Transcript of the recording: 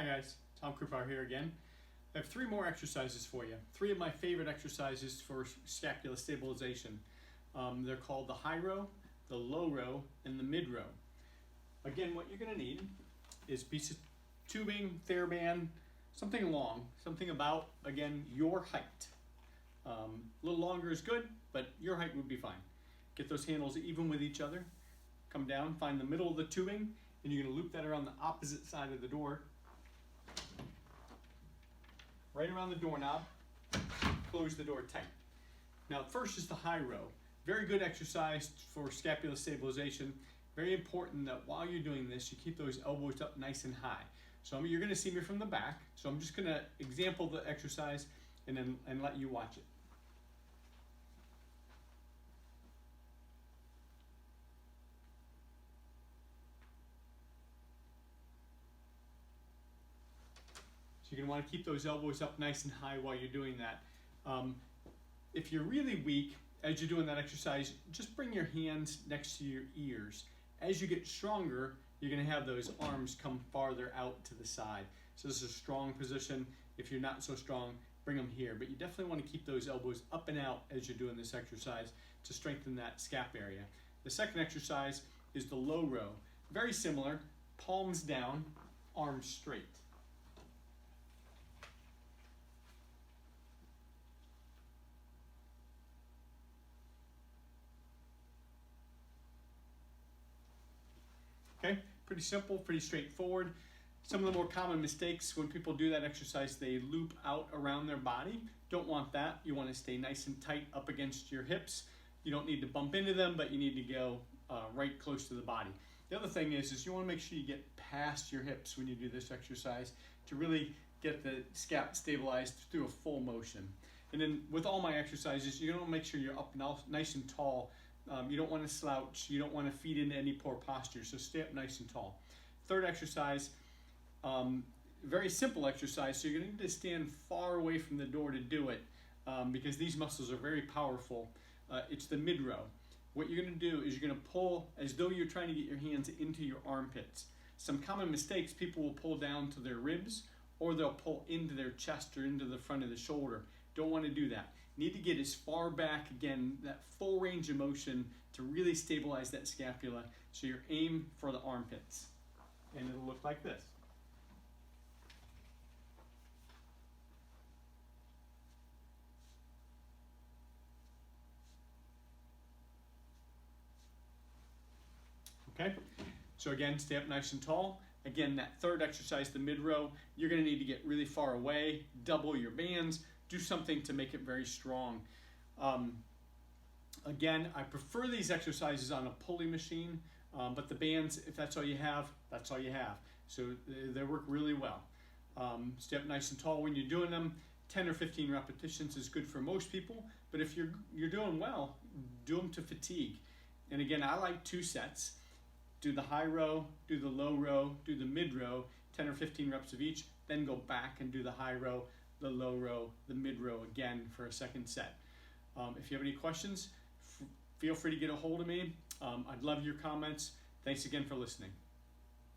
Hi guys, Tom Krupauer here again. I have three more exercises for you. Three of my favorite exercises for scapular stabilization. They're called the high row, the low row, and the mid row. Again, what you're going to need is a piece of tubing, TheraBand, something long, something about, again, your height. A little longer is good, but your height would be fine. Get those handles even with each other. Come down, find the middle of the tubing, and you're going to loop that around the opposite side of the door. Right around the doorknob, close the door tight. Now first is the high row. Very good exercise for scapular stabilization. Very important that while you're doing this, you keep those elbows up nice and high. So you're going to see me from the back, so I'm just going to example the exercise and let you watch it. So you're going to want to keep those elbows up nice and high while you're doing that. If you're really weak, as you're doing that exercise, just bring your hands next to your ears. As you get stronger, you're going to have those arms come farther out to the side. So this is a strong position. If you're not so strong, bring them here. But you definitely want to keep those elbows up and out as you're doing this exercise to strengthen that scap area. The second exercise is the low row. Very similar, palms down, arms straight. Okay, pretty simple, pretty straightforward. Some of the more common mistakes when people do that exercise, they loop out around their body. Don't want that. You want to stay nice and tight up against your hips. You don't need to bump into them, but you need to go right close to the body. The other thing is you want to make sure you get past your hips when you do this exercise to really get the scap stabilized through a full motion. And then with all my exercises, you're going to make sure you're up nice and tall. You don't want to slouch, you don't want to feed into any poor posture, so stay up nice and tall. Third exercise, very simple exercise, so you're going to need to stand far away from the door to do it because these muscles are very powerful. It's the mid row. What you're going to do is you're going to pull as though you're trying to get your hands into your armpits. Some common mistakes, people will pull down to their ribs or they'll pull into their chest or into the front of the shoulder. Don't want to do that. Need to get as far back, again, that full range of motion to really stabilize that scapula. So you're aim for the armpits. And it'll look like this. Okay, so again, stay up nice and tall. Again, that third exercise, the mid row, you're going to need to get really far away, double your bands, do something to make it very strong. Again, I prefer these exercises on a pulley machine, but the bands, if that's all you have, that's all you have. So they work really well. Stay up nice and tall when you're doing them. 10 or 15 repetitions is good for most people, but if you're doing well, do them to fatigue. And again, I like 2 sets. Do the high row, do the low row, do the mid row, 10 or 15 reps of each, then go back and do the high row, the low row, the mid row again for a second set. If you have any questions, feel free to get a hold of me. I'd love your comments. Thanks again for listening.